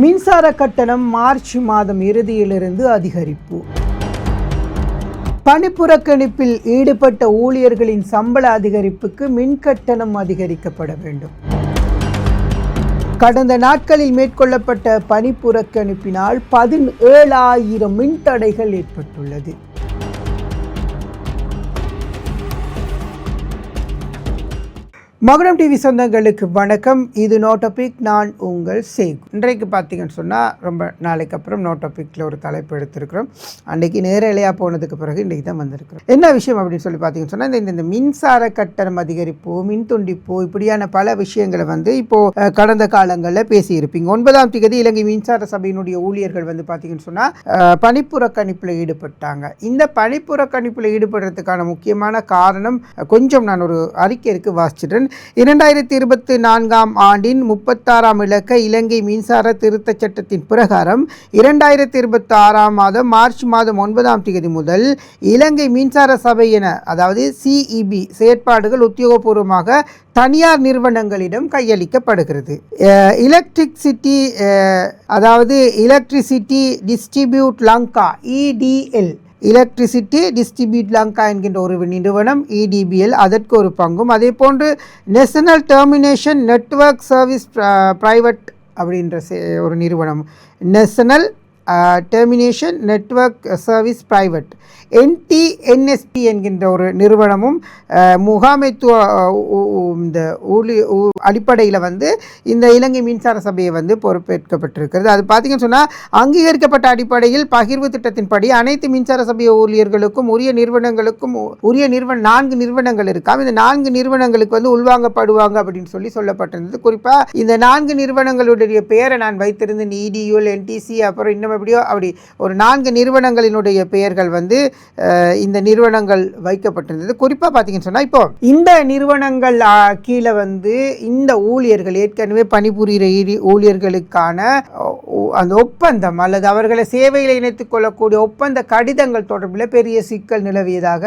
மின்சார கட்டணம் மார்ச் மாதம் இறுதியிலிருந்து அதிகரிப்பு. பணிப்புறக்கணிப்பில் ஈடுபட்ட ஊழியர்களின் சம்பள அதிகரிப்புக்கு மின் கட்டணம் அதிகரிக்கப்பட வேண்டும். கடந்த நாட்களில் மேற்கொள்ளப்பட்ட பணிப்புறக்கணிப்பினால் 17,000 மின்தடைகள் ஏற்பட்டுள்ளது. மகுடம் டிவி சொந்தங்களுக்கு வணக்கம். இது நோ டாபிக். நான் உங்கள் சேகு. இன்றைக்கு பார்த்தீங்கன்னு சொன்னால் ரொம்ப நாளைக்கு அப்புறம் நோ டாபிக்கில் ஒரு தலைப்பு எடுத்திருக்கிறோம். அன்றைக்கி நேரலையாக போனதுக்கு பிறகு இன்றைக்கி தான் வந்திருக்கிறோம். என்ன விஷயம் அப்படின்னு சொல்லி பார்த்தீங்கன்னு சொன்னால் இந்த மின்சார கட்டணம் அதிகரிப்பு, மின் துண்டிப்பு, இப்படியான பல விஷயங்களை இப்போது கடந்த காலங்களில் பேசியிருப்பீங்க. 9ஆம் தேதி இலங்கை மின்சார சபையினுடைய ஊழியர்கள் பார்த்தீங்கன்னு சொன்னால் பணிப்புறக்கணிப்பில் ஈடுபட்டாங்க. இந்த பணிப்புறக்கணிப்பில் ஈடுபடுறதுக்கான முக்கியமான காரணம் கொஞ்சம் நான் ஒரு அறிக்கைக்கு வாசிச்சிட்டேன். 2024ஆம் ஆண்டின் 36ஆம் இலக்க இலங்கை மின்சார திருத்தச் சட்டத்தின் பிரகாரம் 2026ஆம் மாதம் மார்ச் மாதம் 9ஆம் தேதி முதல் இலங்கை மின்சார சபை என அதாவது சிஇபி செயற்பாடுகள் உத்தியோகபூர்வமாக தனியார் நிறுவனங்களிடம் கையளிக்கப்படுகிறது. Electricity distribute Lanka EDL electricity distribute Lanka என்கின்ற ஒரு நிறுவனம் EDBL அதற்கு ஒரு பங்கும், அதே போன்று national termination network service private அப்படின்ற ஒரு நிறுவனம், national termination network service private NTNSP என்கின்ற ஒரு நிறுவனமும் முகாமைத்துவ இந்த அடிப்படையில் இந்த இலங்கை மின்சார சபையை பொறுப்பேற்கப்பட்டிருக்கிறது. அது பார்த்தீங்கன்னு சொன்னால் அங்கீகரிக்கப்பட்ட அடிப்படையில் பகிர்வு திட்டத்தின்படி அனைத்து மின்சார சபை ஊழியர்களுக்கும் உரிய 4 நிறுவனங்கள் இருக்காம். இந்த 4 நிறுவனங்களுக்கு உள்வாங்கப்படுவாங்க அப்படின்னு சொல்லப்பட்டிருந்தது. குறிப்பாக இந்த 4 நிறுவனங்களுடைய பெயரை நான் வைத்திருந்தேன். EDUL, NTC, அப்புறம் இன்னும் எப்படியோ அப்படி ஒரு 4 நிறுவனங்களினுடைய பெயர்கள் இந்த நிறுவனங்கள் வைக்கப்பட்டிருந்தது. குறிப்பாக பார்த்தீங்கன்னு சொன்னால் இப்போ இந்த நிறுவனங்கள் கீழே இந்த ஊழியர்கள் ஏற்கனவே பணிபுரிகிற ஊழியர்களுக்கான அந்த ஒப்பந்தம் அல்லது அவர்களை சேவையில் இணைத்துக் கொள்ளக்கூடிய ஒப்பந்த கடிதங்கள் தொடர்பில் பெரிய சிக்கல் நிலவியதாக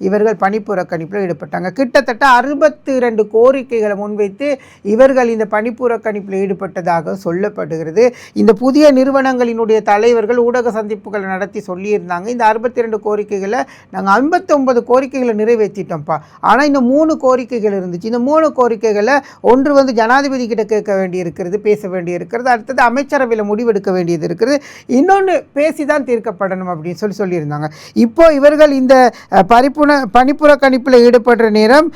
இவர்கள் பணிப்புறக்கணிப்பில் ஈடுபட்டாங்க. கிட்டத்தட்ட 62 கோரிக்கைகளை முன்வைத்து இவர்கள் இந்த பணிப்புறக்கணிப்பில் ஈடுபட்டதாக சொல்லப்படுகிறது. இந்த புதிய நிறுவனங்களினுடைய தலைவர்கள் ஊடக சந்திப்புகளை நடத்தி சொல்லியிருந்தாங்க, இந்த 62 கோரிக்கைகளை நாங்கள் 59 கோரிக்கைகளை நிறைவேற்றிட்டோம்ப்பா, ஆனால் இந்த 3 கோரிக்கைகள் இருந்துச்சு. இந்த 3 கோரிக்கைகளை ஒன்று ஜனாதிபதி கிட்ட கேட்க வேண்டியிருக்கிறது, பேச வேண்டியிருக்கிறது, அடுத்தது அமைச்சரவையில் முடிவெடுக்க வேண்டியது இருக்கிறது, இன்னொன்று பேசி தான் தீர்க்கப்படணும் அப்படின்னு சொல்லியிருந்தாங்க. இப்போ இவர்கள் இந்த பணிப்புறக்கணிப்பில் ஈடுபடுற நேரம்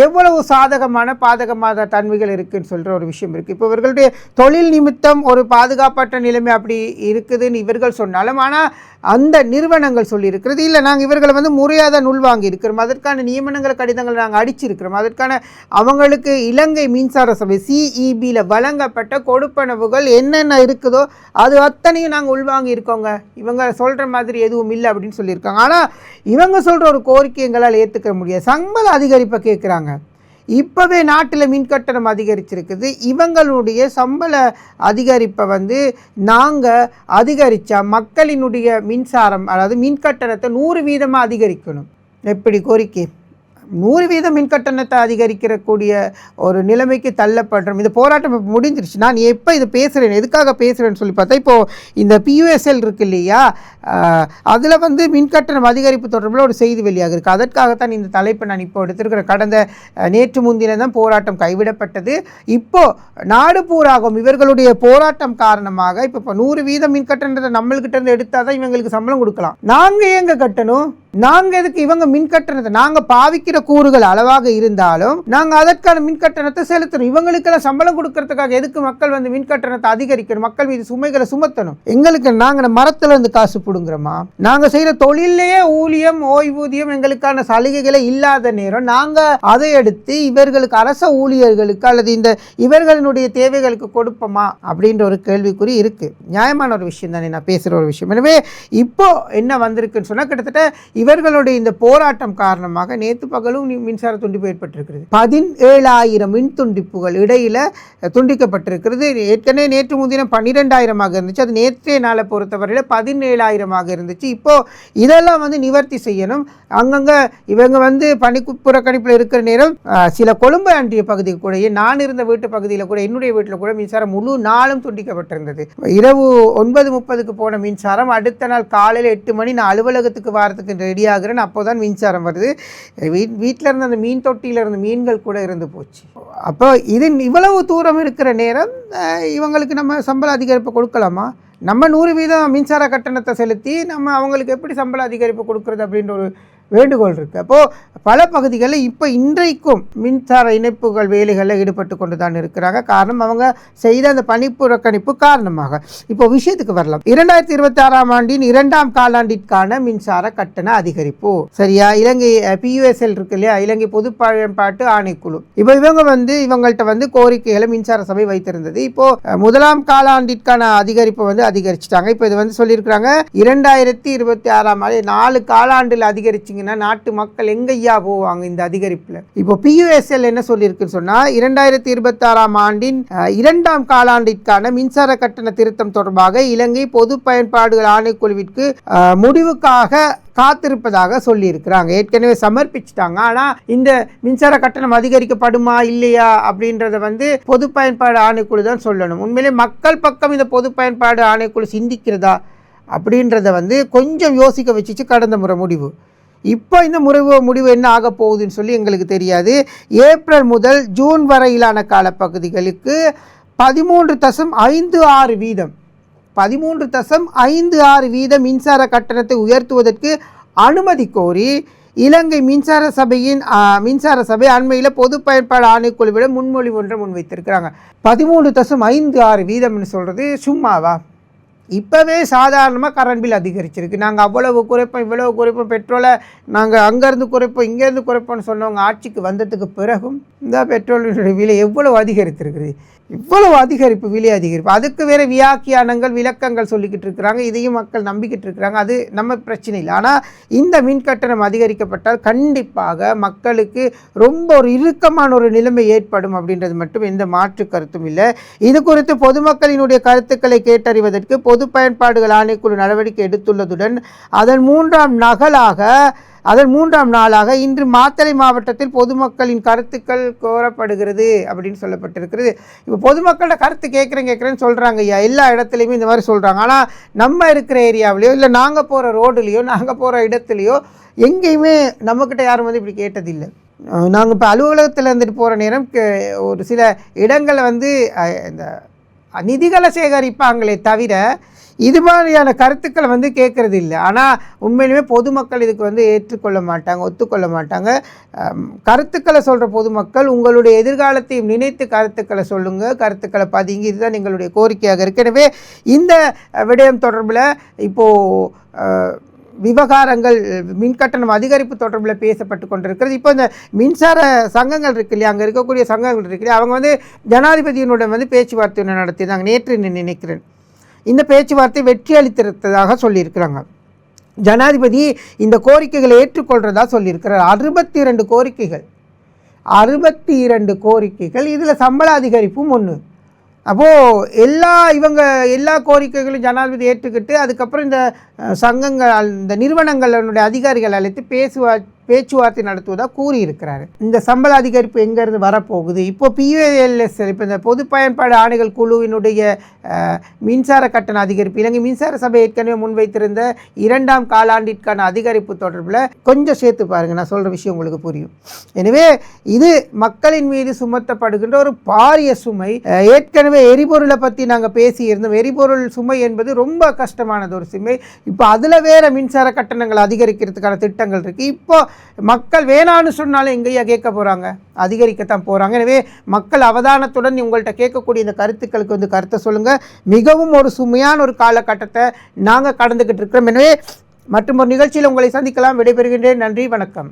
எவ்வளவு சாதகமான பாதகமான தன்மைகள் இருக்குன்னு சொல்கிற ஒரு விஷயம் இருக்குது. இப்போ இவர்களுடைய தொழில் நிமித்தம் ஒரு பாதுகாப்பற்ற நிலைமை அப்படி இருக்குதுன்னு இவர்கள் சொன்னாலும், ஆனால் அந்த நிறுவனங்கள் சொல்லியிருக்கிறது இல்லை, நாங்கள் இவர்களை முறையாக தான் உள்வாங்கி இருக்கிறோம், அதற்கான நியமனங்கள் கடிதங்களை நாங்கள் அடிச்சிருக்கிறோம், அதற்கான அவங்களுக்கு இலங்கை மின்சார சபை CEBயில் வழங்கப்பட்ட கொடுப்பனவுகள் என்னென்ன இருக்குதோ அது அத்தனையும் நாங்கள் உள்வாங்கி இருக்கோங்க, இவங்க சொல்கிற மாதிரி எதுவும் இல்லை அப்படின்னு சொல்லியிருக்காங்க. ஆனால் இவங்க சொல்கிற ஒரு கோரிக்கை எங்களால் ஏற்றுக்க முடியாது. சம்பள அதிகரிப்பை கேட்குறாங்க. இப்போவே நாட்டில் மின்கட்டணம் அதிகரிச்சிருக்குது. இவங்களுடைய சம்பள அதிகரிப்பை நாங்கள் அதிகரித்தா மக்களினுடைய மின்சாரம் அதாவது மின்கட்டணத்தை 100% அதிகரிக்கணும். எப்படி கோரிக்கை? 100% மின்கட்டணத்தை அதிகரிக்கக்கூடிய ஒரு நிலைமைக்கு தள்ளப்படுறோம். இந்த போராட்டம் இப்போ முடிஞ்சிருச்சு. நான் எப்போ இது பேசுகிறேன், எதுக்காக பேசுகிறேன்னு சொல்லி பார்த்தா, இப்போது இந்த PUSL இருக்குது இல்லையா, அதில் மின்கட்டணம் அதிகரிப்பு தொடர்பில் ஒரு செய்தி வெளியாக இருக்குது. அதற்காகத்தான் இந்த தலைப்பை நான் இப்போ எடுத்திருக்கிறேன். கடந்த நேற்று முன்தினம் தான் போராட்டம் கைவிடப்பட்டது. இப்போது நாடு பூராகும் இவர்களுடைய போராட்டம் காரணமாக இப்போ 100% மின்கட்டணத்தை நம்மள்கிட்ட இருந்து எடுத்தால் தான் இவங்களுக்கு சம்பளம் கொடுக்கலாம். நாங்கள் எங்கே கட்டணும்? நாங்கள் எதுக்கு இவங்க மின்கட்டணத்தை நாங்கள் பாவிக்கிற கூறுகள் அளவாக இருந்தாலும் நாங்கள் அதற்கான மின்கட்டணத்தை செலுத்தணும். இவங்களுக்கெல்லாம் சம்பளம் கொடுக்கறதுக்காக எதுக்கு மக்கள் மின்கட்டணத்தை அதிகரிக்கணும், மக்கள் மீது சுமைகளை சுமத்தணும்? எங்களுக்கு நாங்கள் மரத்துல இருந்து காசு பிடுங்குறோமா? நாங்கள் செய்கிற தொழிலேயே ஊதியம் ஓய்வூதியம் எங்களுக்கான சலுகைகளை இல்லாத நேரம் நாங்கள் அதை எடுத்து இவர்களுக்கு அரச ஊழியர்களுக்கு அல்லது இந்த இவர்களினுடைய தேவைகளுக்கு கொடுப்போமா அப்படின்ற ஒரு கேள்விக்குறி இருக்குது. நியாயமான ஒரு விஷயம் தானே நான் பேசுகிற ஒரு விஷயம். எனவே இப்போ என்ன வந்திருக்குன்னு சொன்னால், கிட்டத்தட்ட இவர்களுடைய இந்த போராட்டம் காரணமாக நேற்று பகலும் மின்சார துண்டிப்பு ஏற்பட்டிருக்கிறது. 17,000 மின் துண்டிப்புகள் இடையில் துண்டிக்கப்பட்டிருக்கிறது. ஏற்கனவே நேற்று முன்தினம் 12,000 இருந்துச்சு. அது நேற்றைய நாளை பொறுத்தவரையில் 17,000 இருந்துச்சு. இப்போது இதெல்லாம் நிவர்த்தி செய்யணும். அங்கங்கே இவங்க பனிப்புறக்கணிப்பில் இருக்கிற நேரம் சில கொழும்பு ஆண்டிய பகுதி கூட, நான் இருந்த வீட்டு பகுதியில் கூட, என்னுடைய வீட்டில் கூட மின்சாரம் முழு நாளும் துண்டிக்கப்பட்டிருந்தது. இரவு 9:30க்கு போன மின்சாரம் அடுத்த நாள் காலையில் 8 மணி நான் அலுவலகத்துக்கு வாரத்துக்கு ரெடி ஆகிறேன். அப்போ தான் மின்சாரம் வருது. வீட்டில் இருந்த அந்த மீன் தொட்டியில் இருந்த மீன்கள் கூட இருந்து போச்சு. அப்போ இது இவ்வளவு தூரம் இருக்கிற நேரம் இவங்களுக்கு நம்ம சம்பள அதிகரிப்பு கொடுக்கலாமா? நம்ம 100% மின்சார கட்டணத்தை செலுத்தி நம்ம அவங்களுக்கு எப்படி சம்பள அதிகரிப்பு கொடுக்குறது அப்படின்ற ஒரு வேண்டுகோள் இருக்குது. அப்போது பல பகுதிகளில் இப்போ இன்றைக்கும் மின்சார இணைப்புகள் வேலைகளில் ஈடுபட்டு கொண்டு தான் இருக்கிறாங்க. காரணம் அவங்க செய்த அந்த பணிப்புறக்கணிப்பு காரணமாக. இப்போ விஷயத்துக்கு வரலாம். 2026ஆம் ஆண்டின் 2ஆம் காலாண்டிற்கான மின்சார கட்டண அதிகரிப்பு சரியா? இலங்கை PUSL இருக்கு இல்லையா, இலங்கை பொது பயன்பாட்டு ஆணைக்குழு. இப்போ இவங்கள்ட்ட கோரிக்கைகளை மின்சார சபை வைத்திருந்தது. இப்போது 1ஆம் காலாண்டிற்கான அதிகரிப்பு அதிகரிச்சிட்டாங்க. இப்போ இது சொல்லியிருக்கிறாங்க 2026ஆம் ஆண்டு 4 காலாண்டில் அதிகரிச்சிங்கன்னா நாட்டு மக்கள் எங்கய்யா போவாங்க இந்த அதிகரிப்பில். இப்போ PUSL என்ன சொல்லியிருக்குன்னு சொன்னால் 2026ஆம் ஆண்டின் 2ஆம் காலாண்டிற்கான மின்சார கட்டண திருத்தம் தொடர்பாக இலங்கை பொது பயன்பாடுகள் ஆணைக்குழுவிற்கு முடிவுக்காக காத்திருப்பதாக சொல்லியிருக்கிறாங்க. ஏற்கனவே சமர்ப்பிச்சிட்டாங்க. ஆனால் இந்த மின்சார கட்டணம் அதிகரிக்கப்படுமா இல்லையா அப்படின்றத பொது பயன்பாடு ஆணைக்குழு தான் சொல்லணும். உண்மையிலே மக்கள் பக்கம் இந்த பொது பயன்பாடு ஆணைக்குழு சிந்திக்கிறதா அப்படின்றத கொஞ்சம் யோசிக்க வச்சுச்சு கடந்த முறை முடிவு. இப்போ இந்த முடிவு என்ன ஆக போகுதுன்னு சொல்லி எங்களுக்கு தெரியாது. ஏப்ரல் முதல் ஜூன் வரையிலான காலப்பகுதிகளுக்கு 13.56% மின்சார கட்டணத்தை உயர்த்துவதற்கு அனுமதி கோரி இலங்கை மின்சார சபை அண்மையில் பொது பயன்பாடு ஆணைக்குழுவிடம் முன்மொழிவு ஒன்றை முன்வைத்திருக்கிறாங்க. 13.56% சொல்கிறது சும்மாவா? இப்போவே சாதாரணமாக கரண்ட் பில் அதிகரிச்சிருக்கு. நாங்கள் அவ்வளவு குறைப்போம் இவ்வளவு குறைப்போம், பெட்ரோலை நாங்கள் அங்கேருந்து குறைப்போம் இங்கேருந்து குறைப்போம்னு சொன்னவங்க ஆட்சிக்கு வந்ததுக்கு பிறகும் இந்த பெட்ரோலினுடைய விலை எவ்வளவு அதிகரித்திருக்குது. இவ்வளவு அதிகரிப்பு, விலை அதிகரிப்பு, அதுக்கு வேறு வியாக்கியானங்கள் விளக்கங்கள் சொல்லிக்கிட்டு இருக்கிறாங்க. இதையும் மக்கள் நம்பிக்கிட்டு இருக்கிறாங்க. அது நம்ம பிரச்சனை இல்லை. ஆனால் இந்த மின் கட்டணம் அதிகரிக்கப்பட்டால் கண்டிப்பாக மக்களுக்கு ரொம்ப ஒரு இறுக்கமான ஒரு நிலைமை ஏற்படும் அப்படின்றது மட்டும் எந்த மாற்று கருத்தும் இல்லை. இது குறித்து பொதுமக்களினுடைய கருத்துக்களை கேட்டறிவதற்கு பொது பயன்பாடுகள் ஆணைக்குழு நடவடிக்கை எடுத்துள்ளதுடன் அதன் மூன்றாம் நாளாக இன்று மாத்தளை மாவட்டத்தில் பொதுமக்களின் கருத்துக்கள் கோரப்படுகிறது அப்படின்னு சொல்லப்பட்டிருக்கிறது. இப்போ பொதுமக்களோட கருத்து கேட்குறேன்னு சொல்கிறாங்க ஐயா, எல்லா இடத்துலையுமே இந்த மாதிரி சொல்கிறாங்க. ஆனால் நம்ம இருக்கிற ஏரியாவிலையோ இல்லை நாங்கள் போகிற ரோடுலேயோ நாங்கள் போகிற இடத்துலையோ எங்கேயுமே நம்மக்கிட்ட யாரும் இப்படி கேட்டதில்லை. நாங்கள் இப்போ அலுவலகத்தில் இருந்துட்டு போகிற நேரம் ஒரு சில இடங்களில் இந்த நிதிகளை சேகரிப்பாங்களே தவிர இது மாதிரியான கருத்துக்களை கேட்குறது இல்லை. ஆனால் உண்மையிலுமே பொதுமக்கள் இதுக்கு ஏற்றுக்கொள்ள மாட்டாங்க, ஒத்துக்கொள்ள மாட்டாங்க. கருத்துக்களை சொல்கிற பொதுமக்கள் உங்களுடைய எதிர்காலத்தையும் நினைத்து கருத்துக்களை சொல்லுங்கள், கருத்துக்களை பதிங்க. இதுதான் எங்களுடைய கோரிக்கையாக இருக்கு. எனவே இந்த விடயம் தொடர்பில் இப்போது விவகாரங்கள் மின்கட்டணம் அதிகரிப்பு தொடர்பில் பேசப்பட்டு கொண்டிருக்கிறது. இப்போ இந்த மின்சார சங்கங்கள் இருக்கு இல்லையா, அங்கே இருக்கக்கூடிய சங்கங்கள் இருக்கு இல்லையா, அவங்க ஜனாதிபதியினுடன் பேச்சுவார்த்தை நடத்தினாங்க நேற்று நினைக்கிறேன். இந்த பேச்சுவார்த்தை வெற்றி அளித்திருப்பதாக சொல்லியிருக்கிறாங்க. ஜனாதிபதி இந்த கோரிக்கைகளை ஏற்றுக்கொள்கிறதா சொல்லியிருக்கிறார். 62 கோரிக்கைகள், இதில் சம்பள அதிகரிப்பும் ஒன்று. அப்போது எல்லா கோரிக்கைகளும் ஜனாதிபதி ஏற்றுக்கிட்டு அதுக்கப்புறம் இந்த சங்கங்கள் இந்த நிறுவனங்களுடைய அதிகாரிகள் அழைத்து பேச்சுவார்த்தை நடத்துவதாக கூறியிருக்கிறாரு. இந்த சம்பள அதிகரிப்பு எங்கேருந்து வரப்போகுது? இப்போ PUSL இப்போ இந்த பொது பயன்பாடு ஆணைகள் குழுவினுடைய மின்சார கட்டண அதிகரிப்பு, இலங்கை மின்சார சபை ஏற்கனவே முன்வைத்திருந்த 2ஆம் காலாண்டிற்கான அதிகரிப்பு தொடர்பில் கொஞ்சம் சேர்த்து பாருங்கள், நான் சொல்கிற விஷயம் உங்களுக்கு புரியும். எனவே இது மக்களின் மீது சுமத்தப்படுகின்ற ஒரு பாரிய சுமை. ஏற்கனவே எரிபொருளை பற்றி நாங்கள் பேசியிருந்தோம். எரிபொருள் சுமை என்பது ரொம்ப கஷ்டமானது ஒரு சுமை. இப்போ அதில் வேறு மின்சார கட்டணங்கள் அதிகரிக்கிறதுக்கான திட்டங்கள் இருக்குது. இப்போ மக்கள் வேணான்னு சொன்னாலும் எங்கேயா கேட்க போகிறாங்க, அதிகரிக்கத்தான் போகிறாங்க. எனவே மக்கள் அவதானத்துடன் உங்கள்கிட்ட கேட்கக்கூடிய இந்த கருத்துக்களுக்கு கருத்தை சொல்லுங்கள். மிகவும் ஒரு சுமையான ஒரு காலகட்டத்தை நாங்கள் கடந்துக்கிட்டு இருக்கிறோம். எனவே மற்றும் ஒரு நிகழ்ச்சியில் உங்களை சந்திக்கலாம். விடைபெறுகின்றேன். நன்றி, வணக்கம்.